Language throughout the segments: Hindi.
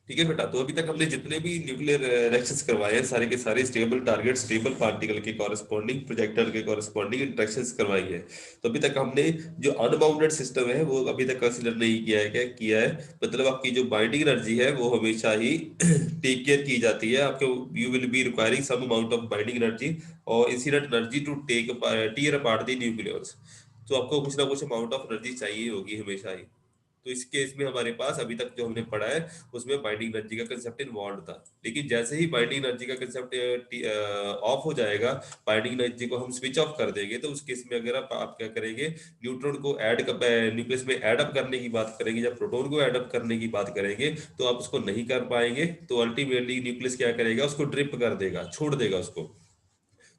ठीक है बेटा। तो अभी तक हमने जितने भी न्यूक्लियर रिएक्शंस करवाए हैं सारे के सारे स्टेबल टारगेट स्टेबल पार्टिकल के कॉरेस्पॉन्डिंग प्रोजेक्टाइल के कॉरेस्पॉन्डिंग इंटरेक्शंस करवाई है। तो अभी तक हमने जो अनबाउंडेड सिस्टम है वो अभी तक कंसिडर नहीं किया है। क्या किया है? मतलब आपकी जो बाइंडिंग एनर्जी है वो हमेशा ही टेक केयर की जाती है आपके। You will be requiring some amount of binding energy और incident energy to take tear apart the nucleus. तो आपको कुछ ना कुछ अमाउंट ऑफ एनर्जी चाहिए होगी हमेशा ही। तो इस केस में हमारे पास अभी तक जो हमने पढ़ा है उसमें बाइंडिंग एनर्जी का कंसेप्ट इन्वॉल्व था। लेकिन जैसे ही बाइंडिंग एनर्जी का कंसेप्ट ऑफ हो जाएगा, बाइंडिंग एनर्जी को हम स्विच ऑफ कर देंगे, तो उस केस में अगर आप क्या करेंगे, न्यूट्रॉन को ऐड न्यूक्लियस में ऐड अप करने की बात करेंगे या प्रोटॉन को ऐड अप करने की बात करेंगे, तो आप उसको नहीं कर पाएंगे। तो अल्टीमेटली न्यूक्लियस क्या करेगा, उसको ड्रिप कर देगा, छोड़ देगा उसको।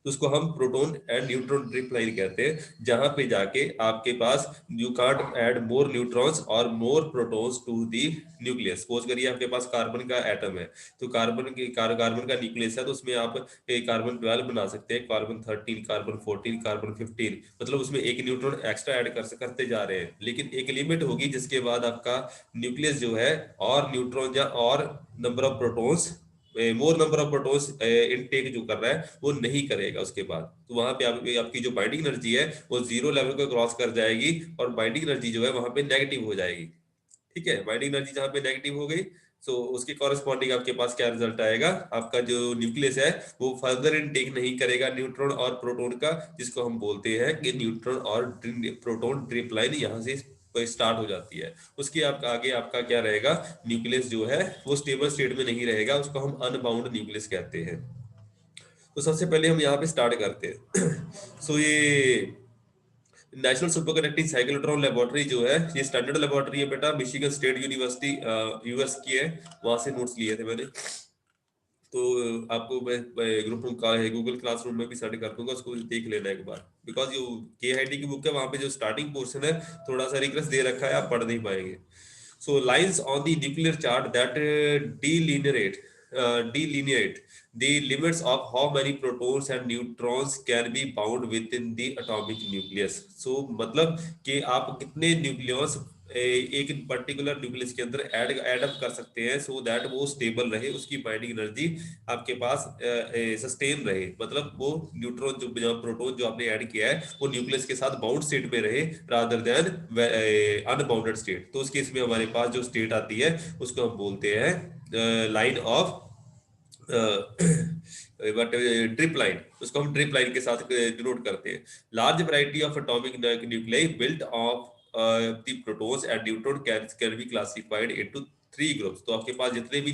तो उसको हम proton and neutron drip line कहते हैं, जहां पे जाके आपके पास you can't add more neutrons और more protons to the nucleus. Suppose करिए आपके पास कार्बन का एटम है, तो कार्बन का न्यूक्लियस है, तो उसमें आप कार्बन 12 बना सकते हैं, कार्बन 13, कार्बन 14, कार्बन 15। मतलब उसमें एक न्यूट्रॉन एक्स्ट्रा ऐड करते जा रहे हैं। लेकिन एक लिमिट होगी जिसके बाद आपका न्यूक्लियस जो है और न्यूट्रॉन या और number of protons, more number of protons intake जो कर रहा है वो नहीं करेगा उसके बाद। तो वहां पे आपकी जो बाइंडिंग एनर्जी है वो जीरो लेवल को क्रॉस कर जाएगी और बाइंडिंग एनर्जी जो है वहां पे नेगेटिव हो जाएगी। ठीक है, बाइंडिंग एनर्जी जहां पे नेगेटिव हो गई, तो उसके कॉरेस्पॉन्डिंग आपके पास क्या रिजल्ट आएगा, आपका जो न्यूक्लियस है वो फर्दर इनटेक नहीं करेगा न्यूट्रॉन और प्रोटॉन का, जिसको हम बोलते हैं कि न्यूट्रॉन और प्रोटॉन ड्रिप लाइन यहाँ से स्टार्ट हो जाती है। उसके आपका आगे आपका क्या रहेगा, न्यूक्लियस जो है वो स्टेबल स्टेट में नहीं रहेगा, उसको हम अनबाउंड न्यूक्लियस कहते हैं। तो सबसे पहले हम यहाँ पे स्टार्ट करते हैं। सो ये national super conducting cyclotron laboratory जो है, ये स्टैंडर्ड लेबोरेटरी है बेटा, मिशिगन स्टेट यूनिवर्सिटी यूएस की है। वहां से नोट्स लिए थे मैंने। तो आपको मैं ग्रुप का है गूगल क्लासरूम में भी सेंड कर दूंगा, उसको देख लेना एक बार। बिकॉज जो के की बुक है वहां पे जो स्टार्टिंग पोर्शन है थोड़ा सा रिग्रेस दे रखा है, आप पढ़ नहीं पाएंगे। So lines on the nuclear chart that delineate the limits of how many protons and neutrons can be bound within the atomic nucleus. So मतलब कि आप कितने न्यूक्लियस एक पर्टिकुलर न्यूक्लियस के अंदर ऐड अप कर सकते हैं, सो दैट वो स्टेबल रहे, उसकी बाइंडिंग एनर्जी आपके पास सस्टेन रहे। मतलब वो न्यूट्रॉन जो प्रोटॉन जो आपने ऐड किया है वो न्यूक्लियस के साथ बाउंड स्टेट में रहे रादर देन अनबाउंडेड स्टेट। तो उस केस में हमारे पास जो स्टेट आती है उसको हम बोलते हैं line of but drip line, उसको हम ड्रिप लाइन के साथ डिनोट करते हैं। Large variety of atomic nuclei built of the protons and neutron can be classified into three groups. तो आपके पास जितने भी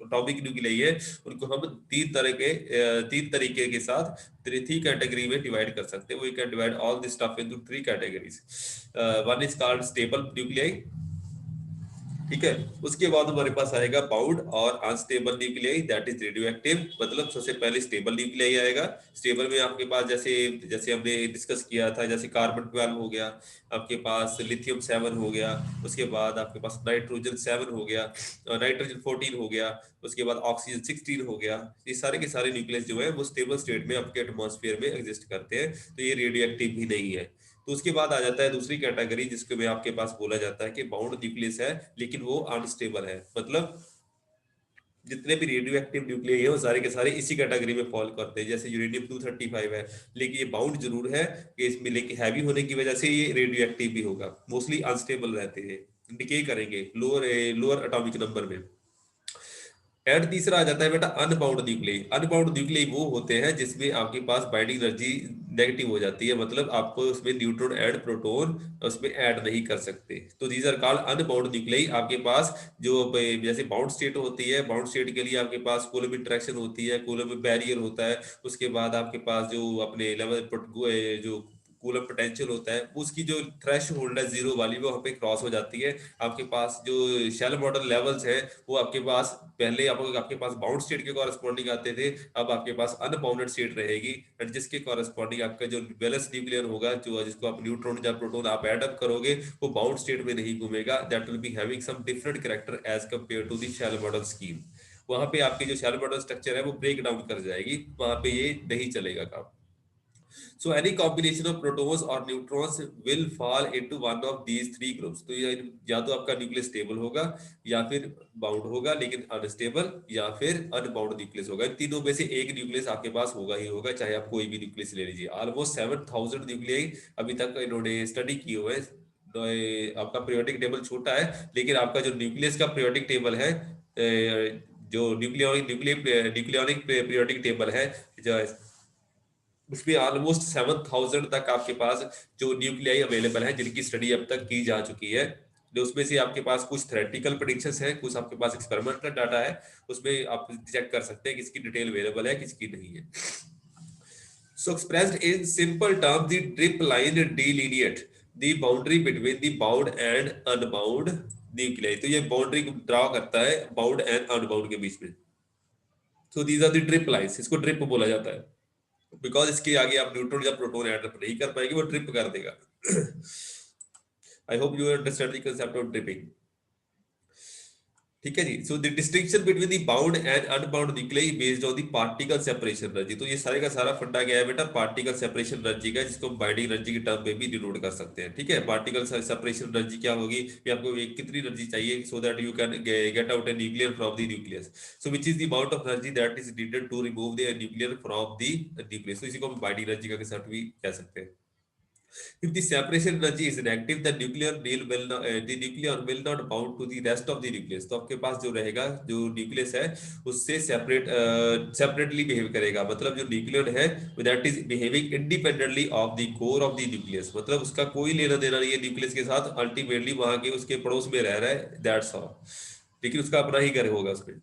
टॉपिक न्यूक्लियाई है उनको हम तीन तरीके के साथ थ्री कैटेगरी में डिवाइड कर सकते हैं। We can divide all this stuff into three categories. One is called stable nuclei. ठीक है, उसके बाद हमारे पास आएगा बाउंड और unstable nuclei, that is radioactive. मतलब सबसे पहले स्टेबल न्यूक्लियाई आएगा। स्टेबल में आपके पास जैसे जैसे हमने डिस्कस किया था, जैसे कार्बन 12 हो गया, आपके पास लिथियम 7 हो गया, उसके बाद आपके पास नाइट्रोजन 7 हो गया, नाइट्रोजन 14 हो गया, उसके बाद ऑक्सीजन 16 हो गया। ये सारे के सारे न्यूक्लियस जो है वो स्टेबल स्टेट में आपके एटमॉस्फेयर में एग्जिस्ट करते हैं, तो ये रेडियो एक्टिव भी नहीं है। तो उसके बाद आ जाता है दूसरी कैटेगरी, जिसके में आपके पास बोला जाता है कि बाउंड न्यूक्लियस है लेकिन वो अनस्टेबल है। मतलब जितने भी रेडियो एक्टिव न्यूक्लियाई है वो सारे के सारे इसी कैटेगरी में फॉल करते हैं। जैसे यूरेनियम 235 है, लेकिन ये बाउंड जरूर है कि इसमें, लेकिन हैवी होने की वजह से ये रेडियो एक्टिव भी होगा। मोस्टली अनस्टेबल रहते हैं, डिके करेंगे लोअर लोअर एटॉमिक नंबर में। एंड तीसरा आ जाता है बेटा अनबाउंड न्यूक्लियाई। अनबाउंड न्यूक्लियाई वो होते हैं जिसमें आपके पास बाइंडिंग एनर्जी नेगेटिव हो जाती है, मतलब आपको उसमें न्यूट्रॉन एंड प्रोटॉन उसमें ऐड नहीं कर सकते। तो these are called unbound nuclei. आपके पास जो जैसे बाउंड स्टेट होती है, बाउंड स्टेट के लिए आपके पास कूलम इंटरेक्शन होती है, कूलम बैरियर होता है, उसके बाद आपके पास जो अपने लेवल जो कूलम पोटेंशियल होता है उसकी जो थ्रेश होल्ड है जीरो वाली वो वहाँ पे क्रॉस हो जाती है। आपके पास जो शेल मॉडल लेवल्स है वो आपके पास पहले आपके पास बाउंड स्टेट के कॉरेस्पॉन्डिंग आते थे, अब आपके पास अनबाउंडेड स्टेट रहेगी, एंड जिसके कॉरेस्पॉन्डिंग आपका जो बैलेंस न्यूक्लियर होगा, जो जिसको आप न्यूट्रॉन या प्रोटॉन आप ऐड अप करोगे, वो बाउंड स्टेट में नहीं घूमेगा। That will be having some different character as compare to the shell model scheme. वहां पे आपके जो शेल मॉडल स्ट्रक्चर है वो ब्रेक डाउन कर जाएगी, वहां पे ये नहीं चलेगा काम। So any combination of protons or neutrons will fall into one of these three groups. तो ये या तो आपका न्यूक्लियस स्टेबल होगा, या फिर बाउंड होगा लेकिन अनस्टेबल, या फिर अनबाउंड न्यूक्लियस होगा। इन तीनों में से एक न्यूक्लियस आपके पास होगा ही होगा, चाहे आप कोई भी न्यूक्लियस ले लीजिए। ऑलमोस्ट 7000 न्यूक्लियाई अभी तक इन्होंने स्टडी किए हुए हैं। तो आपका पीरियोडिक टेबल छोटा है, लेकिन आपका जो न्यूक्लियस का पीरियोडिक टेबल है, जो न्यूक्लियोनिक पीरियोडिक टेबल है, जो उसमें ऑलमोस्ट 7000 तक आपके पास जो न्यूक्लियाई अवेलेबल है, जिनकी स्टडी अब तक की जा चुकी है। जो उसमें से आपके पास कुछ थ्योरेटिकल प्रेडिक्शंस है, कुछ आपके पास एक्सपेरिमेंटल डाटा है, उसमें आप चेक कर सकते हैं किसकी डिटेल अवेलेबल है, किसकी नहीं है। So expressed in simple terms, the drip line delineate the boundary between the bound and unbound nuclei। तो ये बाउंड्री ड्रॉ करता है बाउंड एंड अनबाउंड के बीच में। So these are the drip lines, इसको ड्रिप बोला जाता है, बिकॉज इसके आगे आप न्यूट्रॉन या प्रोटॉन ऐड नहीं कर पाएंगे, वो ड्रिप कर देगा। I hope you understand the concept of dripping. ठीक है जी। So the distinction between the bound and unbound nuclei based on the particle separation energy. तो ये सारे का सारा फंडा क्या है बेटा, पार्टिकल सेपरेशन एनर्जी का, जिसको हम बाइंडिंग एनर्जी के टर्म में भी डिनोट कर सकते हैं। ठीक है, पार्टिकल सेपरेशन एनर्जी क्या होगी, ये आपको कितनी एनर्जी चाहिए so that you can get out a nuclear from the nucleus. So which is the amount of energy that is needed to remove the nuclear from the nucleus. तो इसी को हम बाइंडिंग एनर्जी का कंसेप्ट भी कह सकते हैं। If the separation energy is negative, the nucleon will not bound to the rest of the nucleus। तो आपके पास जो रहेगा, जो न्यूक्लियस है उससे सेपरेटली बिहेव करेगा। मतलब जो न्यूक्लियन है that is behaving independently of the core of the nucleus. मतलब उसका कोई लेना देना नहीं है न्यूक्लियस के साथ, अल्टीमेटली वहां के उसके पड़ोस में रह रहा है, दैट्स ऑल। लेकिन उसका अपना ही घर होगा उसमें।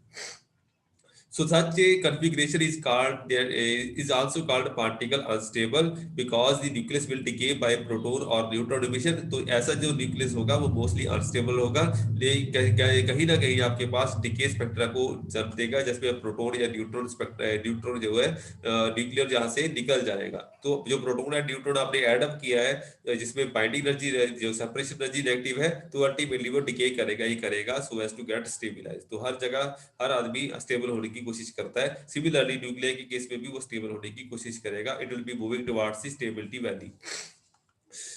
So such a configuration is also called particle unstable because the nucleus will decay by proton or neutron emission। तो ऐसा जो न्यूक्लियस होगा वो मोस्टली अनस्टेबल होगा, लेकिन कहीं ना कहीं आपके पास डिके स्पेक्ट्रा को जन्म देगा, जिसमें प्रोटॉन या न्यूट्रॉन जो है न्यूक्लियर जहां से निकल जाएगा। तो जो प्रोटॉन या न्यूट्रॉन आपने एड अप किया है, जिसमें बाइंडिंग एनर्जी जो सेपरेशन एनर्जी नेगेटिव है, तो अल्टीमेटली वो डिके करेगा ही करेगा so as to get stabilize. तो हर जगह हर आदमी स्टेबल होने की कोशिश करता है। सिमिलरली न्यूक्लियर के केस में भी वो स्टेबल होने की कोशिश करेगा। It will be moving towards the stability value.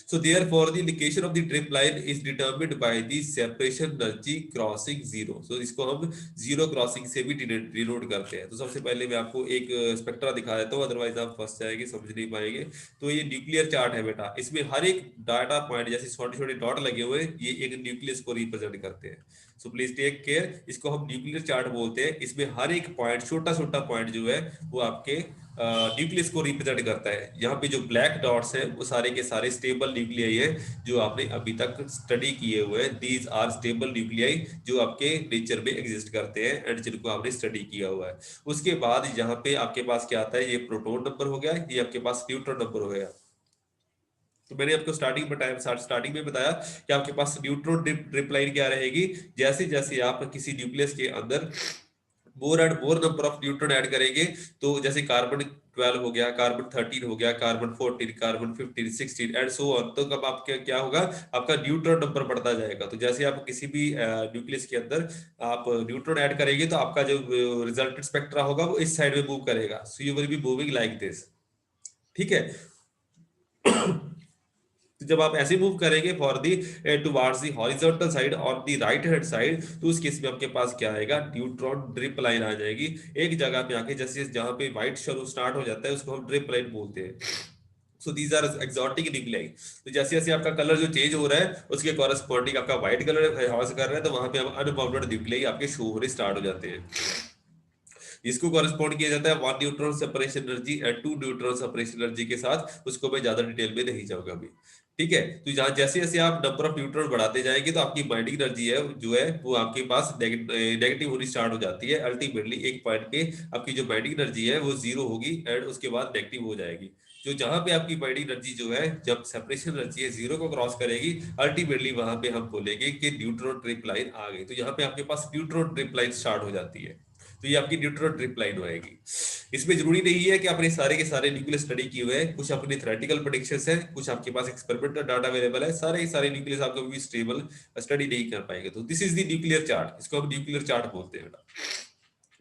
So therefore the indication of the drip line is determined by the separation energy crossing zero। So इसको हम जीरो क्रॉसिंग से भी डिनोट करते हैं। तो सबसे पहले मैं आपको एक स्पेक्ट्रा दिखा देता हूँ, अदरवाइज आप फंस जाएंगे, समझ नहीं पाएंगे। तो ये न्यूक्लियर चार्ट है बेटा, इसमें हर एक डाटा पॉइंट जैसे छोटे छोटे डॉट लगे हुए हैं, ये एक न्यूक्लियस को रिप्रेजेंट करते हैं। सो प्लीज टेक केयर, इसको हम न्यूक्लियर चार्ट बोलते हैं। इसमें हर एक पॉइंट, छोटा छोटा पॉइंट जो है वो आपके न्यूक्लियस को रिप्रेजेंट करता है। यहाँ पे जो ब्लैक डॉट्स हैं वो सारे के सारे स्टेबल न्यूक्लियाई है जो आपने अभी तक स्टडी किए हुए हैं। दीज आर स्टेबल न्यूक्लियाई जो आपके नेचर में एग्जिस्ट करते हैं एंड जिनको आपने स्टडी किया हुआ है। उसके बाद यहाँ पे आपके पास क्या आता है, ये प्रोटॉन नंबर हो गया, ये आपके पास न्यूट्रॉन नंबर हो गया। तो मैंने आपको स्टार्टिंग में बताया कि आपके पास न्यूट्रॉन ड्रिप लाइन क्या रहेगी, जैसे जैसे आप किसी न्यूक्लियस के अंदर more and more number of neutron add करेंगे, तो जैसे कार्बन 12 हो गया, कार्बन 13 हो गया, carbon 14, carbon 15, 16 and so on. तो कब आपके क्या होगा, आपका न्यूट्रॉन नंबर बढ़ता जाएगा। तो जैसे आप किसी भी न्यूक्लियस के अंदर आप न्यूट्रॉन ऐड करेंगे, तो आपका जो रिजल्टेड स्पेक्ट्रा होगा वो इस साइड में मूव करेगा। So you will be moving like this. ठीक है। तो जब आप ऐसे मूव करेंगे for the towards the horizontal side और दी राइट हैंड साइड, तो उस केस में आपके पास क्या आएगा, न्यूट्रॉन ड्रिप लाइन आ जाएगी एक जगह पे आके। जैसे जहां पे व्हाइट शुरू स्टार्ट हो जाता है उसको हम ड्रिप लाइन बोलते हैं। So these are exotic nuclei. तो जैसे जैसे आपका कलर जो चेंज हो रहा है उसके कॉरेस्पॉन्डिंग आपका व्हाइट कलर हॉर्स कर रहा है, तो वहां पे अनबाउंडेड न्यूक्लियाई आपके शो होने स्टार्ट हो जाते हैं। इसको कॉरेस्पॉन्ड किया जाता है 1 neutron separation energy and 2 neutron separation energy के साथ। उसको मैं ज्यादा डिटेल में नहीं जाऊंगा अभी। ठीक है। तो जहां जैसे जैसे आप नंबर ऑफ न्यूट्रॉन बढ़ाते जाएंगे, तो आपकी बाइंडिंग एनर्जी है जो है वो आपके पास नेगेटिव होनी स्टार्ट हो जाती है। अल्टीमेटली एक पॉइंट पे आपकी जो बाइंडिंग एनर्जी है वो जीरो होगी एंड उसके बाद नेगेटिव हो जाएगी। जो जहां पे आपकी बाइंडिंग एनर्जी जो है जब सेपरेशन एनर्जी है जीरो को क्रॉस करेगी, अल्टीमेटली वहां पे हम बोलेंगे कि न्यूट्रॉन ट्रिप लाइन आ गई। तो यहाँ पे आपके पास न्यूट्रॉन ट्रिप लाइन स्टार्ट हो जाती है। तो ये आपकी न्यूट्रॉन ट्रिप लाइन होएगी। इसमें जरूरी नहीं है कि आपने सारे के सारे न्यूक्लियस स्टडी किए हुए हैं, कुछ अपनी थ्योरेटिकल प्रेडिक्शंस है, कुछ आपके पास एक्सपेरिमेंटल डाटा अवेलेबल है। सारे के सारे न्यूक्लियस आपको भी स्टेबल स्टडी नहीं कर पाएंगे। तो this is the nuclear chart, इसको हम न्यूक्लियर चार्ट बोलते हैं बेटा।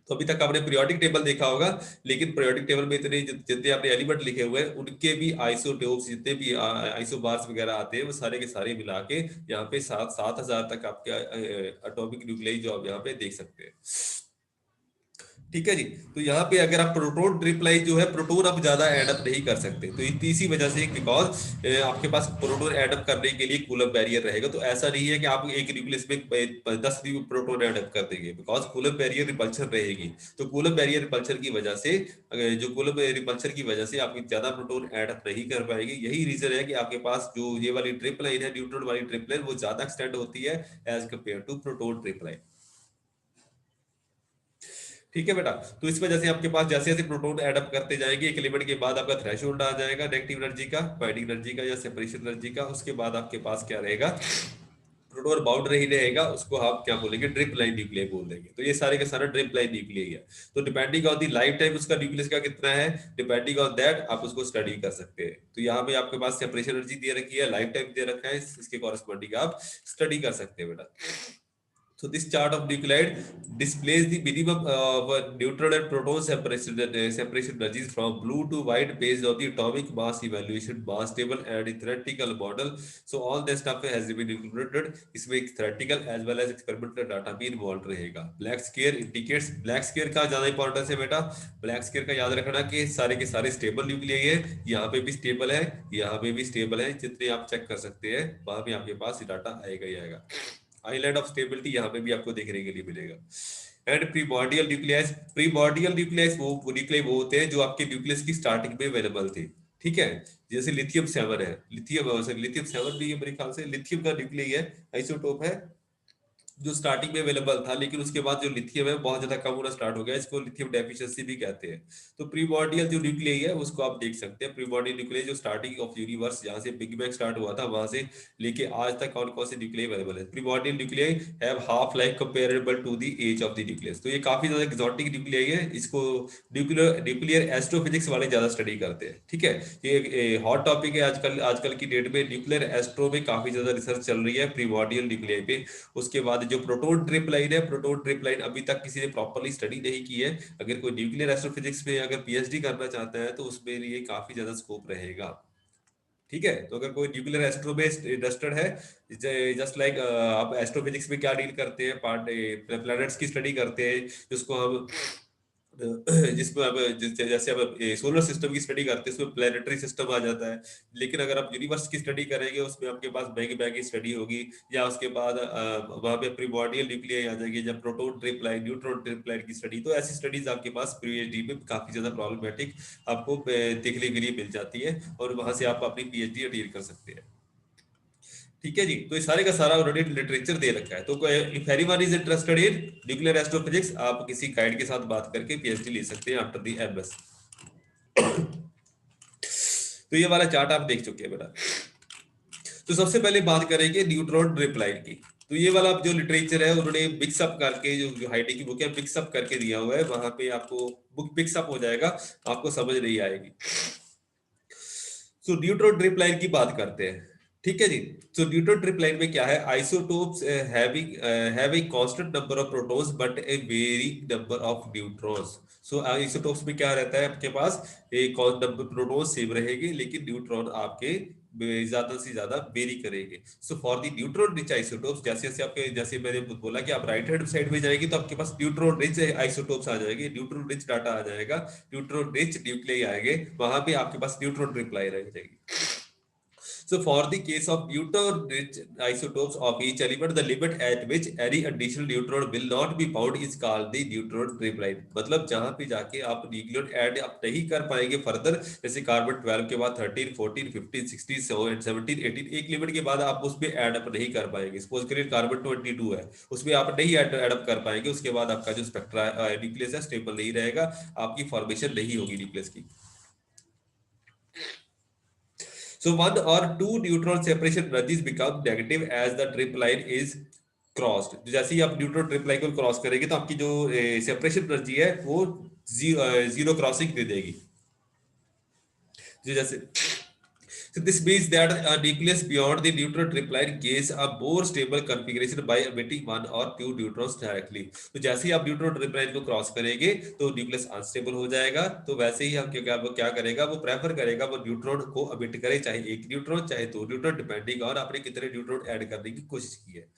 तो अभी तक आपने पीरियोडिक टेबल देखा होगा, लेकिन पीरियोडिक टेबल में इतने जितने आपने एलिमेंट लिखे हुए हैं उनके भी आइसोटोप्स जितने भी आइसोबार्स वगैरह आते हैं वो सारे के सारे मिला के यहाँ पे 7,000 तक आपके एटॉमिक न्यूक्लियाई जो आप यहाँ पे देख सकते हैं। ठीक है जी। तो यहाँ पे अगर आप प्रोटॉन ट्रिप्लाई जो है प्रोटॉन आप ज्यादा एडअप नहीं कर सकते, तो इसी वजह से बिकॉज आपके पास प्रोटॉन एडअप करने के लिए कूलम बैरियर रहेगा। तो ऐसा नहीं है कि आप एक न्यूक्लियस में 10 प्रोटॉन एडअप कर देंगे, बिकॉज कूलम बैरियर रिपल्शन रहेगी। तो कूलम बैरियर रिपल्शन की वजह से जो कूलम रिपल्शन की वजह से आप ज्यादा प्रोटॉन एडअप नहीं कर पाएंगे। यही रीजन है कि आपके पास जो ये वाली ट्रिप लाइन है, न्यूट्रॉन वाली ट्रिप लाइन, वो ज्यादा एक्सटेंड होती है as compare to proton drip line. ठीक है बेटा। तो इस वजह से आपके पास जैसे जैसे प्रोटॉन एडअप करते जाएंगे एक लिमिट के बाद आपका थ्रेशोल्ड आ जाएगा नेगेटिव एनर्जी का, बाइंडिंग एनर्जी का या सेपरेशन एनर्जी का। उसके बाद आपके पास क्या रहेगा, प्रोटॉन बाउंड नहीं रहेगा, उसको आप क्या बोलेंगे, ड्रिप लाइन न्यूक्लियर बोल देंगे। तो ये सारे के सारे ड्रिप लाइन न्यूक्लियर है। तो depending on the life time उसका न्यूक्लियस का कितना है, डिपेंडिंग ऑन दैट आप उसको स्टडी कर सकते हैं। तो यहाँ पे आपके पास सेपरेशन एनर्जी दे रखी है, लाइफ टाइम दे रखा है, इसके कॉरेस्पॉन्डिंग आप स्टडी कर सकते हैं बेटा। So this chart of nuclide displays the minimum neutron and proton separation energies from blue to white based on the atomic mass evaluation, mass table and the theoretical model. So all this stuff has been included. इसमें एक theoretical as well as experimental data भी involved रहेगा। Black square indicates, black square का ज्यादा इंपॉर्टेंस है बेटा। ब्लैक स्क्वायर का याद रखना कि सारे के सारे स्टेबल न्यूक्लियाई है, यहाँ पे भी स्टेबल है, यहाँ पे भी स्टेबल है, जितने आप चेक कर सकते हैं वहां पे आपके पास डाटा आएगा ही आएगा। आइलैंड ऑफ स्टेबिलिटी यहाँ पे भी आपको देखने के लिए मिलेगा। एंड प्रीमॉर्डियल न्यूक्लियस, प्रीमॉर्डियल न्यूक्लियस वो न्यूक्लियाई वो होते हैं जो आपके न्यूक्लियस की स्टार्टिंग में अवेलेबल थे। ठीक है, जैसे लिथियम 7 है, लिथियम 7 भी मेरे ख्याल से लिथियम का न्यूक्लियाई है, आइसोटोप है जो स्टार्टिंग में अवेलेबल था, लेकिन उसके बाद जो लिथियम है बहुत ज्यादा कम होना स्टार्ट हो गया, इसको लिथियम डेफिशिएंसी भी कहते हैं। तो प्रीमॉर्डियल जो न्यूक्लियाई है उसको आप देख सकते हैं। प्रीमॉर्डियल न्यूक्लियाई जो स्टार्टिंग ऑफ यूनिवर्स जहां से बिग बैंग स्टार्ट हुआ था वहां से लेके आज तक कौन कौन से न्यूक्लियाई अवेलेबल है। Primordial nuclei have half life comparable to the age of the nucleus. तो ये काफी ज्यादा एक्सोटिक न्यूक्लियाई है, इसको न्यूक्लियर एस्ट्रोफिजिक्स वाले ज्यादा स्टडी करते हैं। ठीक है, ये हॉट टॉपिक है आजकल, आजकल की डेट में न्यूक्लियर एस्ट्रो में काफी ज्यादा रिसर्च चल रही है प्रीमॉर्डियल न्यूक्लियाई पे। उसके बाद जो प्रोटॉन ट्रिप लाइन है, प्रोटॉन ट्रिप लाइन अभी तक किसी ने प्रॉपर्ली स्टडी नहीं की है। अगर कोई न्यूक्लियर एस्ट्रोफिजिक्स में अगर पीएचडी करना चाहता है तो उसमें लिए काफी ज्यादा स्कोप रहेगा। ठीक है, तो अगर कोई न्यूक्लियर एस्ट्रो में इंटरेस्टेड है, जस्ट लाइक आप एस्ट्रोफिजिक्स में क्या डील करते हैं, पार्ट प्लैनेट्स की स्टडी करते हैं जिसको हम जिसमें अब जैसे अब सोलर सिस्टम की स्टडी करते हैं उसमें प्लेनेटरी सिस्टम आ जाता है। लेकिन अगर आप यूनिवर्स की स्टडी करेंगे उसमें आपके पास बिग बैंग की स्टडी होगी, या उसके बाद वहां पे प्रीमॉर्डियल न्यूक्लियाई आ जाएगी, जब proton drip line, neutron drip line की स्टडी। तो ऐसी स्टडीज आपके पास पीएचडी में काफी ज्यादा प्रॉब्लमेटिक आपको देखने के लिए मिल जाती है, और वहां से आप अपनी पीएचडी अटेन कर सकते हैं। ठीक है जी। तो ये सारे का सारा ऑलरेडी लिटरेचर दे रखा है। तो if anyone is interested in nuclear astrophysics, आप किसी गाइड के साथ बात करके पीएचडी ले सकते हैं आफ्टर द एमएस। तो ये वाला चार्ट आप देख चुके हैं बेटा। तो सबसे पहले बात करेंगे न्यूट्रॉन ड्रिप लाइन की। तो ये वाला जो लिटरेचर है उन्होंने मिक्सअप करके, जो हाइटी की बुक है मिक्सअप करके दिया हुआ है, वहां पे आपको बुक मिक्सअप हो जाएगा, आपको समझ नहीं आएगी। सो न्यूट्रॉन ड्रिप लाइन की बात करते हैं। ठीक है जी। सो न्यूट्रॉन ड्रिप लाइन में क्या है, isotopes have a constant number of protons but a varying number of neutrons. So isotopes में क्या रहता है, आपके पास एक नंबर प्रोटॉन सेम रहेंगे लेकिन न्यूट्रॉन आपके ज्यादा से ज्यादा वेरी करेंगे। So for the neutron rich isotopes, जैसे जैसे आपके, जैसे मैंने बोला कि आप राइट हैंड साइड में जाएंगे तो आपके पास न्यूट्रॉन रिच आइसोटोप्स आ जाएंगे, न्यूट्रॉन रिच डाटा आ जाएगा, न्यूट्रॉन रिच न्यूक्लियाई आएंगे, वहां पे आपके पास न्यूट्रॉन रिप्लाई रह जाएगी। So for the case of neutron-rich isotopes of each element, the limit at which any additional neutron will not be found is called the neutron trip line। मतलब जहां पे जाके आप न्यूक्लियन ऐड आप नहीं कर पाएंगे फर्दर, जैसे कार्बन 12 के बाद 13, 14, 15, 16, 17, 18, एक लिमिट के बाद आप उसमें ऐड अप नहीं कर पाएंगे। सपोज करिए कार्बन 22 है, उसमें आप नहीं ऐड अप कर पाएंगे, उसके बाद आपका जो स्पेक्ट्रा न्यूक्लियस है स्टेबल नहीं रहेगा, आपकी फॉर्मेशन नहीं होगी न्यूक्लियस की। So one or two neutron separation energies become negative as the trip line is crossed। जैसे ही आप न्यूट्रॉन ट्रिप लाइन को क्रॉस करेंगे तो आपकी जो सेपरेशन एनर्जी है वो जीरो क्रॉसिंग दे देगी। जैसे So this means that a nucleus beyond the neutron tripline gains a more stable configuration by emitting one or two neutrons directly. तो जैसे ही आप न्यूट्रॉन ट्रिपलाइन को क्रॉस करेंगे तो न्यूक्लियस अनस्टेबल हो जाएगा, तो वैसे ही हम क्या करेगा, वो प्रेफर करेगा वो न्यूट्रॉन को एमिट करे, चाहे एक न्यूट्रॉन चाहे दो न्यूट्रॉन, डिपेंडिंग ऑन आपने कितने न्यूट्रॉन ऐड करने की कोशिश की है।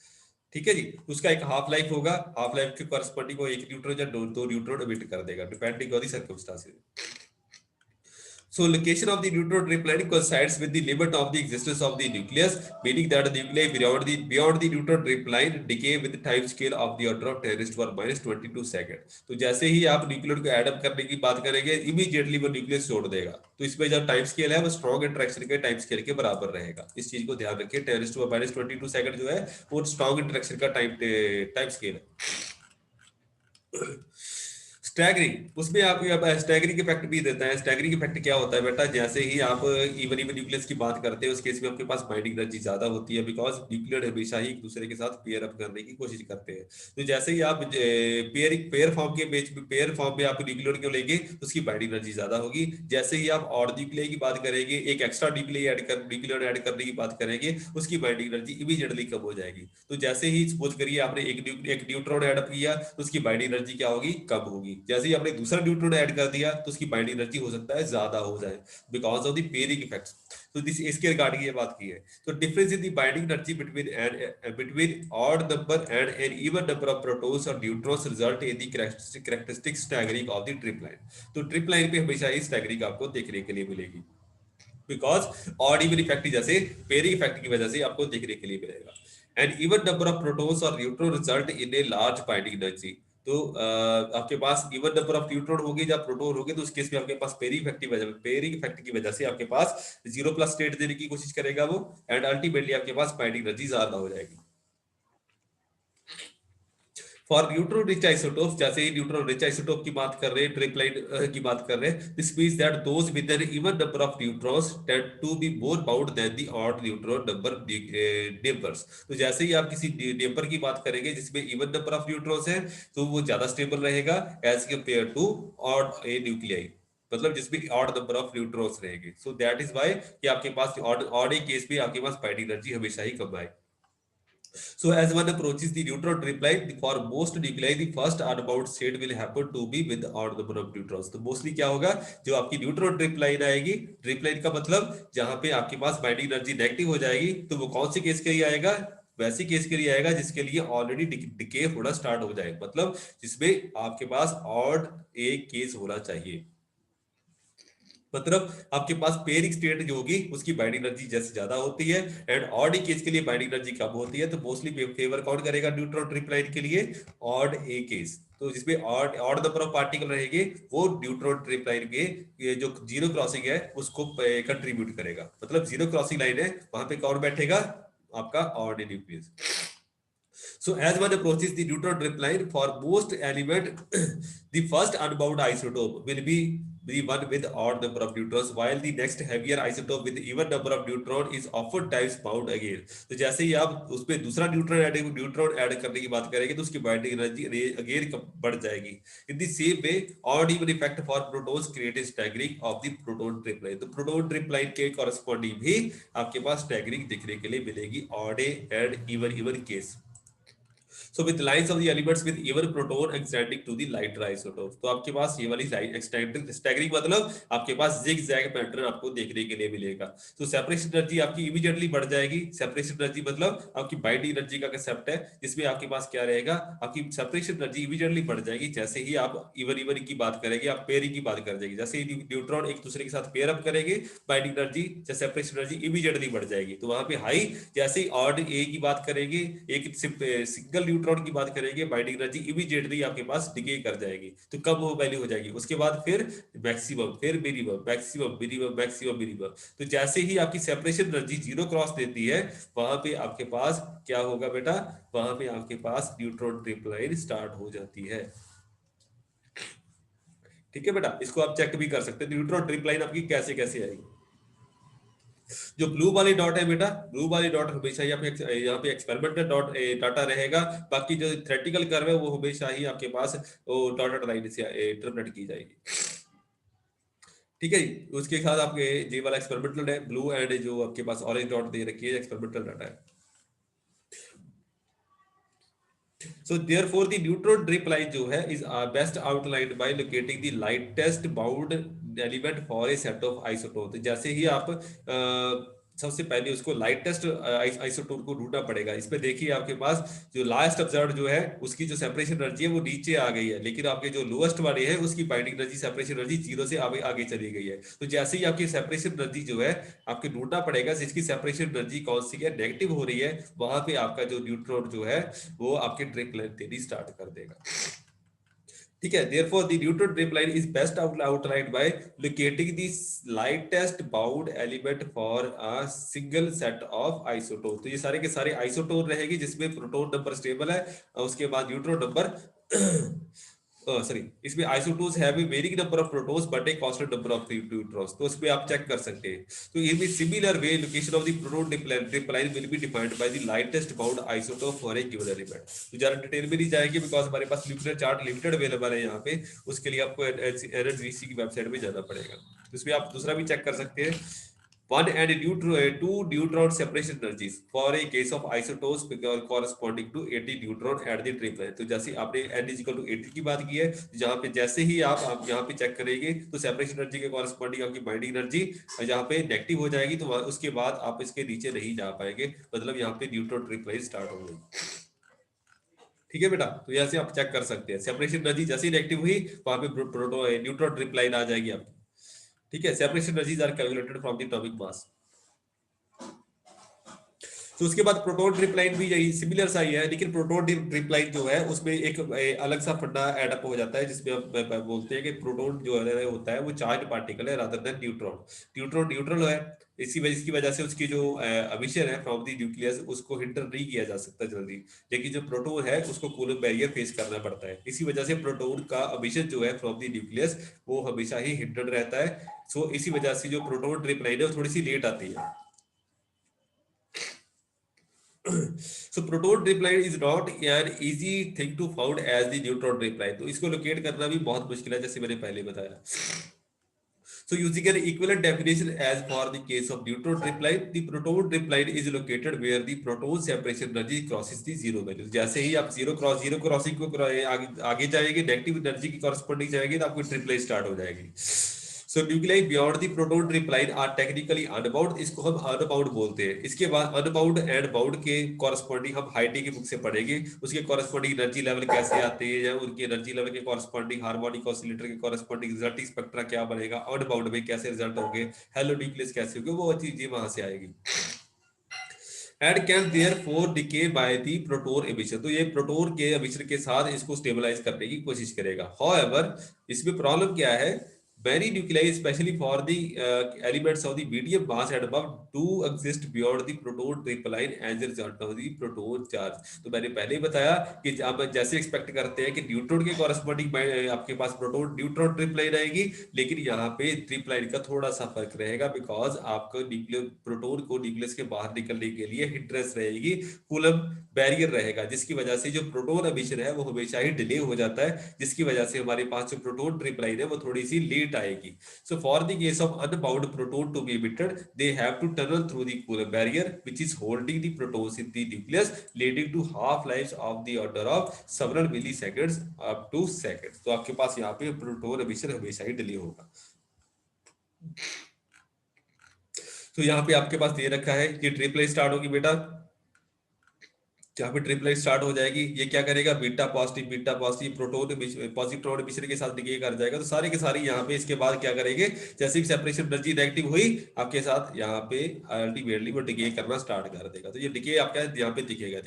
ठीक है जी। उसका एक हाफ लाइफ होगा, हाफ लाइफ के कॉरस्पॉन्डिंग वो एक न्यूट्रॉन या दो न्यूट्रॉन एमिट कर देगा, depending on the circumstances. So location of the neutron tripline coincides with the limit of the existence of the nucleus, meaning that the nuclei beyond the neutron tripline decay with the time scale of the order of 10 raised to the minus 22 second. तो जैसे ही आप न्यूक्लियर को एड अप करने की बात करेंगे, इमीडिएटली वो न्यूक्लियस छोड़ देगा। तो इसमें जो टाइम स्केल है वो स्ट्रॉन्ग इंटरेक्शन के टाइम स्केल के बराबर रहेगा। इस चीज को ध्यान रखिए, 10 raised to the minus 22 second जो है वो स्ट्रॉन्ग इंटरेक्शन का टाइम स्केल है। स्टैगरिंग, उसमें आपको अब स्टैगरिंग इफेक्ट भी देता है। स्टैगरिंग इफेक्ट क्या होता है बेटा, जैसे ही आप इवन इवन न्यूक्लियस की बात करते हैं उस केस में आपके पास बाइंडिंग एनर्जी ज्यादा होती है, बिकॉज न्यूक्लियर हमेशा ही एक दूसरे के साथ पेयर अप करने की कोशिश करते हैं। तो जैसे ही आप पेयर फॉर्म के बेच पेयर फॉर्म में आप न्यूक्लियर को लेंगे तो उसकी बाइंडिंग एनर्जी ज्यादा होगी। जैसे ही आप और न्यूक्लियर की बात करेंगे, एक एक्स्ट्रा न्यूक्लियर ऐड करने की बात करेंगे, उसकी बाइंडिंग एनर्जी इमीडिएटली कम हो जाएगी। तो जैसे ही सपोज करिए आपने एक न्यूट्रॉन ऐड किया तो उसकी बाइंडिंग एनर्जी क्या होगी, कम होगी। जैसे ही आपने दूसरा न्यूट्रॉन ऐड कर दिया तो उसकी बाइंडिंग एनर्जी हो सकता है ज्यादा हो जाए, because of the pairing effects. तो दिस इसके रिगार्डिंग ये बात की है। तो difference in the binding energy between odd number and an even number of protons और neutrons result in the characteristic staggering of the drip line. तो ट्रिपलाइन पे हमेशा ही स्टैगरिंग आपको देखने के लिए मिलेगी, बिकॉज ऑड इवन इफेक्ट जैसे पेयरिंग इफेक्ट की वजह से आपको देखने के लिए मिलेगा। And even number of protons और neutron result in a large binding energy. तो आपके पास इवन नंबर ऑफ न्यूट्रॉन होगी या प्रोटॉन होगी, तो उस केस में आपके पास पेयरिंग इफेक्ट की वजह से आपके पास 0+ स्टेट देने की कोशिश करेगा वो, एंड अल्टीमेटली आपके पास बाइंडिंग एनर्जी ज्यादा हो जाएगी। फॉर न्यूट्रॉन रिच आइसोटोप, जैसे ही न्यूट्रॉन रिच आइसोटोप की बात कर रहे हैं, ट्रिपलाइन की बात कर रहे हैं, this means that those with an even number of neutrons tend to be more bound than the odd neutron number neighbours. तो जैसे ही आप किसी नेबर की बात करेंगे जिसमें इवन नंबर ऑफ न्यूट्रॉन्स है, तो वो ज्यादा स्टेबल रहेगा as compare to odd A nuclei, मतलब जिसमें ऑड नंबर ऑफ न्यूट्रॉन्स रहेंगे। सो दैट इज व्हाई कि आपके पास ऑड ए केस में आपके पास बाइंडिंग एनर्जी हमेशा ही कम आए। So as one approaches the neutron tripline, for most nuclei, the first unbound state will happen to be with odd number of neutrons. तो मोस्टली क्या होगा, जो आपकी न्यूट्रॉन ट्रिपलाइन आएगी, ट्रिपलाइन का मतलब जहां पे आपके पास बाइंडिंग एनर्जी नेगेटिव हो जाएगी, तो वो कौन से केस के लिए आएगा, वैसे केस के लिए आएगा जिसके लिए ऑलरेडी डिके होना स्टार्ट हो जाए, मतलब जिसमें आपके पास ऑड एक केस होना चाहिए। मतलब आपके पास पेयरिंग स्टेट जो होगी उसकी बाइंडिंग एनर्जी जैसे ज्यादा होती है, एंड ऑड केस के लिए बाइंडिंग एनर्जी कम होती है। तो मोस्टली फेवर कौन करेगा न्यूट्रॉन ट्रिपलाइन के लिए, ऑड ए केस। तो जिसमें ऑड नंबर ऑफ पार्टिकल रहेंगे वो न्यूट्रॉन ट्रिपलाइन के ये जो जीरो क्रॉसिंग है उसको कंट्रीब्यूट करेगा। मतलब जीरो क्रॉसिंग लाइन है वहां पे कौन बैठेगा, आपका odd nucleus. So as one approaches the neutron tripline, for most element, the first unbound isotope will be the one with odd number of neutrons, while the next heavier isotope with even number of neutron is often times bound again. तो जैसे ही आप उसमें दूसरा न्यूट्रॉन ऐड करने की बात करेंगे तो उसकी बाइंडिंग एनर्जी अगेन बढ़ जाएगी। In the same way, odd even effect for protons create a staggering of the proton tripline. तो प्रोटॉन ट्रिपलाइन के कॉरेस्पॉन्डिंग भी आपके पास स्टैगरिंग देखने के लिए मिलेगी, odd and even case. So with lines of the elements with even proton extending to the lighter isotope, तो आपके पास ये वाली स्टैगरिंग मतलब आपके पास जिग-जैग पैटर्न आपको देखने के लिए मिलेगा। तो सेपरेशन एनर्जी आपकी इमीडिएटली बढ़ जाएगी। सेपरेशन एनर्जी मतलब आपकी बाइंडिंग एनर्जी का कंसेप्ट है, जिसमें आपके पास क्या रहेगा, आपकी सेपरेशन एनर्जी इमीडिएटली बढ़ जाएगी जैसे ही आप इवन की बात करेंगे, आप पेयरिंग की बात कर जाएगी। जैसे ही न्यूट्रॉन एक दूसरे के साथ पेयर अप करेंगे, बाइंडिंग एनर्जी या सेपरेशन एनर्जी इमीडिएटली बढ़ जाएगी। तो वहां पे हाई, जैसे ही ऑड ए की बात करेंगे, एक सिंगल न्यूट्रॉन की बात करेंगे, बाइंडिंग एनर्जी इमीडिएटली आपके पास डिके कर जाएगी, तो कम वो वैल्यू हो जाएगी। उसके बाद फिर मैक्सिमम, फिर minimum, maximum minimum, maximum minimum. तो जैसे ही आपकी सेपरेशन एनर्जी जीरो क्रॉस देती है, वहां पे आपके पास क्या होगा बेटा, वहां पे आपके पास न्यूट्रॉन ट्रिपलाइन स्टार्ट हो जाती है। ठीक है बेटा, इसको आप चेक भी कर सकते हैं न्यूट्रॉन ट्रिपलाइन आपकी कैसे कैसे आएगी। जो ब्लू वाली डॉट है बेटा, ब्लू वाली डॉट हमेशा यहाँ पे एक्सपेरिमेंटल डॉट डाटा रहेगा, बाकी जो थ्योरेटिकल कर्व है वो हमेशा ही आपके पास वो डॉटेड लाइन से इंटरप्रेट की जाएगी। ठीक है जी। उसके साथ आपके जे वाला एक्सपेरिमेंटल है, ब्लू एंड जो आपके पास ऑरेंज डॉट दे रखी है एक्सपेरिमेंटल डाटा है। So therefore the neutron drip line जो है is best outlined by locating the lightest bound element for a set of isotope। जैसे ही आप सबसे पहले उसको लाइटेस्ट आइसोटोप को ढूंढना पड़ेगा। इसमें देखिए आपके पास जो लास्ट ऑब्जर्व जो है उसकी जो सेपरेशन एनर्जी है वो नीचे आ गई है, लेकिन आपके जो लोएस्ट वाले हैं उसकी binding energy separation energy zero से आगे आगे चली गई है। तो जैसे ही आपकी सेपरेशन एनर्जी जो है आपके ढूंढना पड़ेगा जिसकी सेपरेशन एनर्जी कौन सी है, नेगेटिव हो रही है, वहां पे आपका जो न्यूट्रॉन जो है वो आपके ड्रिप लाइन देनी स्टार्ट कर देगा। ठीक है, therefore the neutron drip line is best outlined by locating the lightest bound element for a single set of isotope। तो ये सारे के सारे आइसोटोप रहेगी जिसमें प्रोटॉन नंबर स्टेबल है, उसके बाद न्यूट्रॉन नंबर सॉरी, इसमें isotopes have a varying number of protons but a constant number of neutrons. तो उसमें आप चेक कर सकते हैं। तो in similar way location of the proton drip line will be defined by the lightest bound isotope for a given element. तो ज्यादा डिटेल में नहीं जाएंगे बिकॉज हमारे पास न्यूक्लियर चार्ट लिमिटेड अवेलेबल है यहाँ पे, उसके लिए आपको एनएचवीसी की वेबसाइट में जाना पड़ेगा। तो इसमें आप दूसरा भी चेक कर सकते हैं, one and two neutron separation energies for a case of isotopes corresponding to 80 neutron at the trip line। तो जैसे आपने n is equal to 80 की बात की है, जहां पे जैसे ही आप यहाँ पे चेक करेंगे तो सेपरेशन एनर्जी के कॉरेस्पॉन्डिंग आपकी बाइंडिंग एनर्जी जहाँ पे नेगेटिव हो जाएगी, तो उसके बाद आप इसके नीचे नहीं जा पाएंगे, मतलब यहाँ पे न्यूट्रॉन ट्रिप लाइन स्टार्ट हो गई। ठीक है बेटा, तो यहाँ से आप चेक कर सकते हैं सेपरेशन एनर्जी जैसे ही नेगेटिव हुई वहां पे प्रोटो न्यूट्रॉन ट्रिप लाइन आ जाएगी आपकी। ठीक है, separation energies are calculated from the atomic mass. तो उसके बाद प्रोटॉन ड्रिप लाइन भी यही सिमिलर सा ही है, लेकिन प्रोटॉन ड्रिप लाइन जो है उसमें एक अलग सा फंडा एडअप हो जाता है, जिसमें हम बोलते हैं कि प्रोटॉन जो है होता है वो चार्ज पार्टिकल है rather than neutron. Neutron neutral है, इसकी वजह से उसकी जो एमिशन है फ्रॉम द न्यूक्लियस उसको हिंडर नहीं किया जा सकता जल्दी, लेकिन जो प्रोटॉन है उसको कूलम्ब बैरियर फेस करना पड़ता है। इसी वजह से प्रोटॉन का एमिशन जो है फ्रॉम द न्यूक्लियस वो हमेशा ही हिंडर्ड रहता है। सो इसी वजह से जो प्रोटॉन ड्रिप लाइन है वो थोड़ी सी लेट आती है। So proton drip line is not an easy thing to found as the neutron drip line। तो इसको लोकेट करना भी बहुत मुश्किल है, जैसे मैंने पहले बताया। So using an equivalent definition as for the case of neutron drip line, the proton drip line is located where the proton separation energy crosses the zero value। जैसे ही आप जीरो क्रॉसिंग को आगे जाएंगे, नेगेटिव एनर्जी की कॉरस्पॉन्डिंग जाएंगे, तो आपकी ट्रिप लाइन स्टार्ट हो जाएगी। So nuclei beyond the proton drip line are technically unbound, इसको हम अनबाउंड बोलते हैं। इसके बाद अनबाउंड एंड बाउंड के कॉरस्पॉन्डिंग हम हाइटी की बुक से पढ़ेंगे, उसके कॉरस्पॉन्डिंग एनर्जी लेवल कैसे आते हैं, या उनकी एनर्जी लेवल के कॉरस्पॉन्डिंग हार्मोनिक ऑसिलेटर के कॉरस्पॉन्डिंग रिजल्ट स्पेक्ट्रा क्या बनेगा, अनबाउंड में कैसे रिजल्ट होंगे, हेलो न्यूक्लियस कैसे होंगे, वो चीजें वहां से आएगी। And can therefore decay by the proton emission. तो ये प्रोटॉन के एमिशन के साथ इसको स्टेबलाइज करने की कोशिश करेगा। हाउएवर इसमें प्रॉब्लम क्या है, many nuclei especially for the elements of the medium mass and above do exist beyond the proton triple line as a result of the proton charge। तो मैंने पहले ही बताया कि आप जैसे एक्सपेक्ट करते हैं कि न्यूट्रॉन के कॉरस्पॉन्डिंग आपके पास प्रोटॉन न्यूट्रॉन ट्रिप लाइन आएगी, लेकिन यहाँ पे ट्रिप लाइन का थोड़ा सा फर्क रहेगा, बिकॉज आपको न्यूक्लियर प्रोटॉन को न्यूक्लियस के बाहर निकलने के लिए हिंड्रेंस रहेगी, कूलम्ब बैरियर रहेगा, जिसकी वजह से जो प्रोटॉन एमिशन है वो हमेशा ही डिले हो जाता है, जिसकी वजह से हमारे पास जो प्रोटॉन ट्रिप लाइन है वो थोड़ी सी लेट आएगी। So for the case of unbound proton to be emitted, they have to tunnel through the Coulomb barrier, which is holding the protons in the nucleus, leading to half lives of the order of several milliseconds up to seconds। तो आपके पास यहाँ पे प्रोटॉन एमिशन हमेशा ही डिले होगा। तो यहाँ पे आपके पास दे रखा है कि ट्रिपल स्टार्ट होगी बेटा, जहाँ पे ट्रिपल स्टार्ट हो जाएगी, ये क्या करेगा, beta positive proton positron emission के साथ डिके कर जाएगा। तो सारे के सारे यहाँ पे इसके बाद क्या करेंगे, जैसे ही सेपरेशन एनर्जी नेगेटिव हुई आपके साथ यहाँ पे अल्टीमेटली वो डिके करना स्टार्ट कर देगा। तो ये डिके आपका यहाँ पे दिखेगा।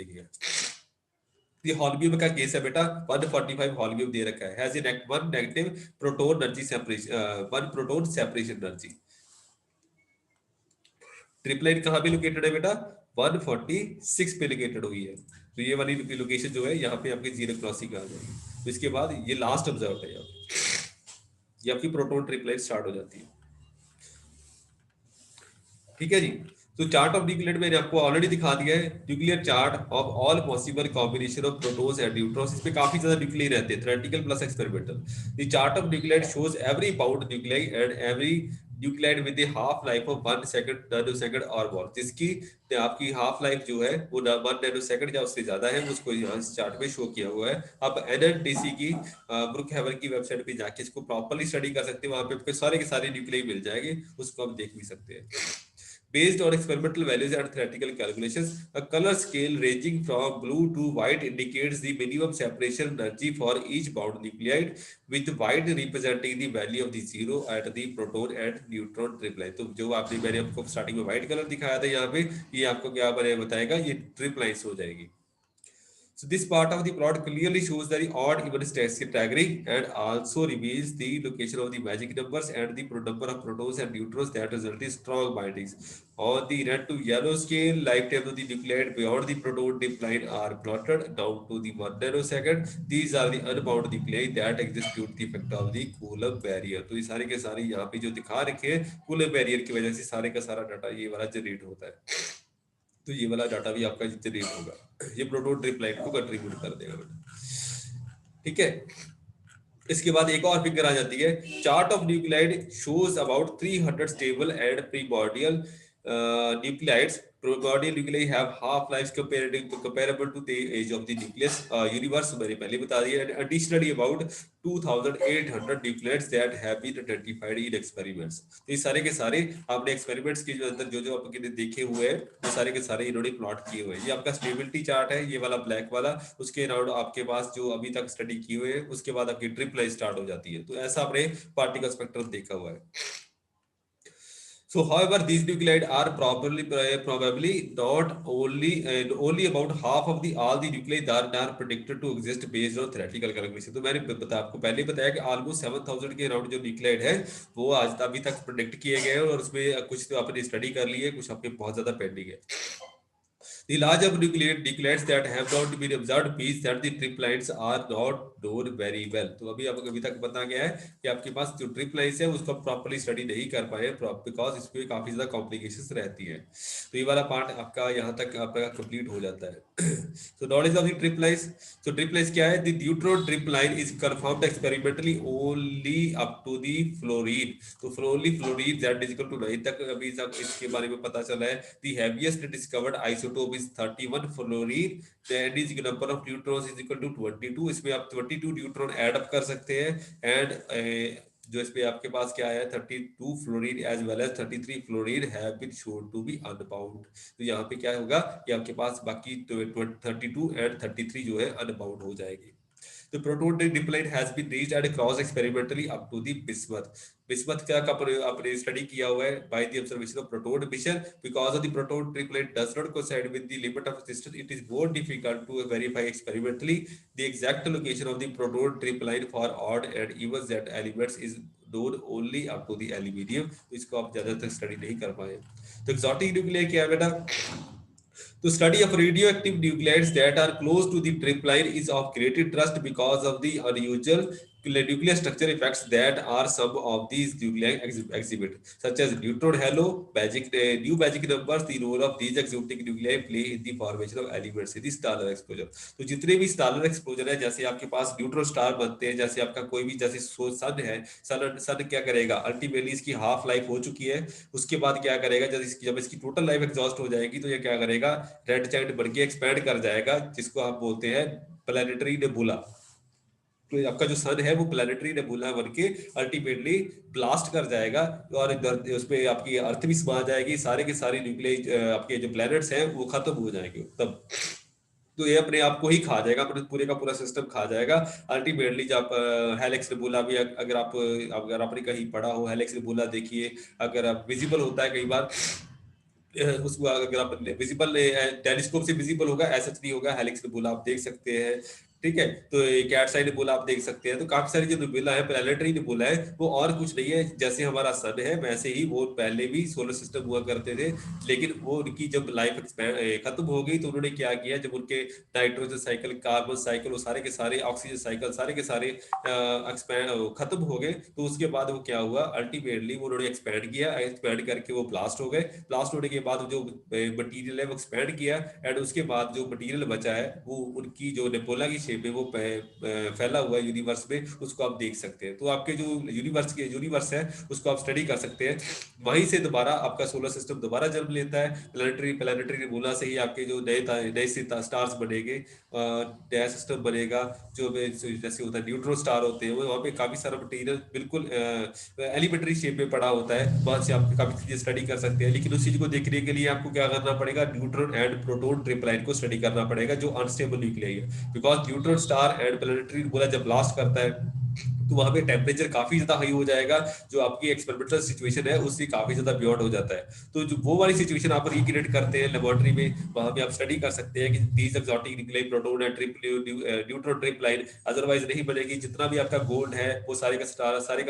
ये हॉलब्यूम का केस है बेटा, 145 हॉलब्यूम दे रखा है, has in act one negative proton energy separation, one proton separation energy. Dripline कहाँ पे लोकेटेड है बेटा, 146 पे लोकेटेड हुई है। तो ये वाली लोकेशन जो है यहाँ पे आपकी जीरो क्रॉसिंग आ जाएगी। तो इसके बाद ये लास्ट ऑब्जर्व है, ये आपकी प्रोटॉन ट्रिपलाइन स्टार्ट हो जाती है। ठीक है जी। तो चार्ट ऑफ न्यूक्लियर मैंने आपको ऑलरेडी दिखा दिया है, nuclear chart of all possible combination of protons and neutrons. इसमें काफी ज्यादा न्यूक्लियर रहते हैं, theoretical plus experimental. The chart of nuclear shows every bound nuclear and every nuclear with A half life of 1 second, nano second और मोर, जिसकी आपकी हाफ लाइफ जो है वो 1 नैनो सेकंड या उससे ज्यादा है, उसको यहाँ इस चार्ट में शो किया हुआ है। आप एनएनटीसी की ब्रुक हेवन की वेबसाइट पे जाके इसको प्रॉपर्ली स्टडी कर सकते हैं, वहां पे आपको सारे के सारे न्यूक्लियर मिल जाएंगे, उसको आप देख भी सकते हैं। Based on experimental values and theoretical calculations, a color scale ranging from blue to white indicates the minimum separation energy for each bound nuclide, with white representing the value of the zero at the proton and neutron triplet। तो जो आपने मैंने आपको स्टार्टिंग में व्हाइट कलर दिखाया था यहाँ पे, ये आपको क्या बताएगा, ये ट्रिप लाइन्स हो जाएगी। So this part of the plot clearly shows the odd even staggering and also reveals the location of the magic numbers and the number of protons and neutrons that result in strong bindings. On the red to yellow scale, lifetime of the nuclide beyond the proton dip line are plotted down to the 1 nanosecond. These are the unbound nuclei that execute the effect of the Coulomb barrier. तो ये सारे के सारे यहाँ पे जो दिखा रखे हैं, Coulomb barrier की वजह से सारे का सारा डाटा ये वाला जनरेट होता है। तो ये वाला डाटा भी आपका जनरेट होगा, ये प्रोटोन ट्रिपलाइन को कंट्रीब्यूट कर देगा बेटा, ठीक है। इसके बाद एक और फिगर आ जाती है, chart of nuclide shows about 300 stable and primordial nuclides. Primordial nuclei have half lives comparable to the age of the nucleus universe, मैंने पहले बता दिया। And additionally about 2800 nuclides that have been identified in experiments। तो ये सारे के सारे आपने एक्सपेरिमेंट्स के जो अंदर जो आपके देखे हुए हैं, वो सारे के सारे इन्होंने प्लॉट किए हुए हैं। ये आपका स्टेबिलिटी चार्ट है, ये वाला ब्लैक वाला, उसके अराउंड आपके पास जो अभी तक स्टडी किए हुए हैं, उसके बाद आपकी ट्रिप लाइन स्टार्ट हो जाती है। तो ऐसा आपने पार्टिकल स्पेक्ट्रम देखा हुआ है। So, however, these nuclei are probably not only about half of the all the nuclei that are predicted to exist based on theoretical calculation। तो मैंने आपको पहले बताया कि ऑलमोस्ट 7000 के अराउंड जो न्यूक्लियाइड है वो आज अभी तक प्रेडिक्ट किए गए हैं, और उसमें कुछ तो आपने स्टडी कर ली है, कुछ आपके बहुत ज्यादा पेंडिंग है। The large of nucleids that have not been observed means that the triplines are not known very well। तो अभी तक बता गया है कि आपके पास जो ट्रिपलाइंस है उसको प्रॉपर्ली स्टडी नहीं कर पाए, बिकॉज इसमें काफी ज्यादा कॉम्प्लिकेशंस रहती है। तो ये वाला पार्ट आपका यहाँ तक आपका कंप्लीट हो जाता है। So knowledge of the triplines, so triplines क्या है? The neutron tripline is confirmed experimentally only up to the fluorine। तो only fluorine z is equal to 9 तक अभी तक इसके बारे में पता चला है। The heaviest discovered isotope is 31 fluorine, the ND number of neutrons is equal to 22। इसमें आप 22 न्यूट्रॉन ऐड अप कर सकते हैं, एंड जो इसमें आपके पास क्या है 32 fluorine as well as 33 fluorine have been shown to be unbound. तो यहाँ पे क्या होगा कि आपके पास बाकी 32 एंड 33 जो है अनबाउंड हो जाएगी। The proton triplet has been reached and crossed experimentally up to the bismuth। bismuth क्या का आपने स्टडी किया हुआ है by the observation of proton emission। because of the proton triplet does not coincide with the limit of existence, it is more difficult to verify experimentally the exact location of the proton triplet for odd and even z elements is known only up to the aluminium। तो इसको आप ज्यादा तक स्टडी नहीं कर पाए। तो exotic nuclei क्या है बेटा? The study of radioactive nuclides that are close to the tripline is of great interest because of the unusual nuclear structure effects that are some of these nuclei exhibit, such as neutron halo, new magic numbers। The role of these exotic nuclei play in the formation of elements in the stellar explosion। तो जितने भी स्टालर एक्सप्लोजन है, जैसे आपके पास न्यूट्रॉन स्टार बनते हैं, जैसे आपका कोई भी जैसे सन है, सन क्या करेगा, अल्टीमेटली इसकी हाफ लाइफ हो चुकी है, उसके बाद क्या करेगा, जब इसकी टोटल लाइफ एग्जॉस्ट हो जाएगी तो ये क्या करेगा, रेड जायंट बन के एक्सपैंड कर जाएगा, जिसको आप बोलते हैं प्लैनेटरी नेबुला। तो आपका जो सन है वो प्लैनेटरी नेबुला बन के अल्टीमेटली ब्लास्ट कर जाएगा, और उसमें आपकी अर्थ भी समा जाएगी, सारे के सारे न्यूक्लियर आपके जो प्लैनेट्स हैं वो खत्म हो जाएंगे तब। तो ये अपने आप को ही खा जाएगा, अपने पूरे का पूरा सिस्टम खा जाएगा अल्टीमेटली। जब हेलिक्स नेबुला भी अगर आपने कहीं पढ़ा हो, हेलिक्स नेबुला देखिए, अगर आप विजिबल होता है कई बार, उसको अगर आप विजिबल टेलीस्कोप से विजिबल होगा, ऐसा नहीं होगा, हेलिक्स नेबुला आप देख सकते हैं। ठीक है। तो कैट्स आई ने बोला, आप देख सकते हैं। तो काफी सारी जो निबुला है, प्लैनेटरी निबुला है, वो और कुछ नहीं है, जैसे हमारा सन है वैसे ही वो पहले भी सोलर सिस्टम हुआ करते थे। लेकिन वो उनकी जब लाइफ खत्म हो गई तो उन्होंने क्या किया, जब उनके नाइट्रोजन साइकिल, कार्बन साइकिल, वो सारे के सारे, ऑक्सीजन साइकिल, सारे के सारे एक्सपैंड खत्म हो गए। तो उसके बाद वो क्या हुआ, अल्टीमेटली वो उन्होंने एक्सपैंड किया, एक्सपैंड करके वो ब्लास्ट हो गए। ब्लास्ट होने के बाद जो मटीरियल है वो एक्सपैंड किया, एंड उसके बाद जो मटीरियल बचा है वो उनकी जो नेबुला की शेप है वो फैला हुआ है यूनिवर्स में, उसको आप देख सकते हैं। तो आपके जो यूनिवर्स है उसको आप स्टडी कर सकते हैं। वहीं से दोबारा आपका सोलर सिस्टम दोबारा जन्म लेता है। प्लानिटरी नेबुला से ही आपके जो नए स्टार्स बनेंगे, नया सिस्टम बनेगा। जो जैसे होता है न्यूट्रॉन स्टार होते हैं, वो वहाँ पे काफी सारा मटेरियल बिल्कुल एलिमेंट्री शेप में पड़ा होता है, वहां से आप काफी चीजें स्टडी कर सकते हैं। लेकिन उस चीज को देखने के लिए आपको क्या करना पड़ेगा, न्यूट्रॉन एंड प्रोटॉन ट्रिपलाइन को स्टडी करना पड़ेगा, जो अनस्टेबल न्यूक्लियाई है। Because neutron star and planetary nebula जब ब्लास्ट करता है तो वहां पे टेम्परेचर काफी ज्यादा हाई हो जाएगा, जो आपकी एक्सपेरिमेंटल सिचुएशन है उससे काफी ज्यादा बियॉन्ड हो जाता है। तो जो वो वाली सिचुएशन आप रिक्रिएट करते हैं लेबोरेटरी में, वहां पे आप स्टडी कर सकते हैं कि these exotic nuclei, proton and neutron dripline otherwise नहीं बनेगी। जितना भी आपका गोल्ड है वो सारे का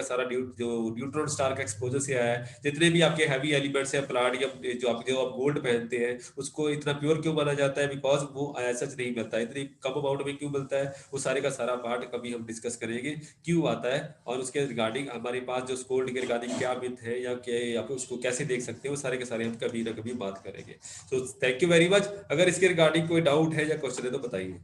सारा जो न्यूट्रॉन स्टार का एक्सपोजर से आया है। जितने भी आपके हैवी एलिमेंट्स है, प्लाट या जो आप गोल्ड पहनते हैं, उसको इतना प्योर क्यों माना जाता है, बिकॉज वो सच नहीं मिलता, इतनी कम अमाउंट में क्यों मिलता है, वो सारे का सारा पार्ट कभी हम डिस्कस करेंगे क्यों आता है, और उसके रिगार्डिंग हमारे पास जो स्कोल्ड के रिगार्डिंग क्या मिथ है या क्या, या फिर उसको कैसे देख सकते हैं, वो सारे के सारे हम कभी ना कभी बात करेंगे। तो थैंक यू वेरी मच। अगर इसके रिगार्डिंग कोई डाउट है या क्वेश्चन है तो बताइए।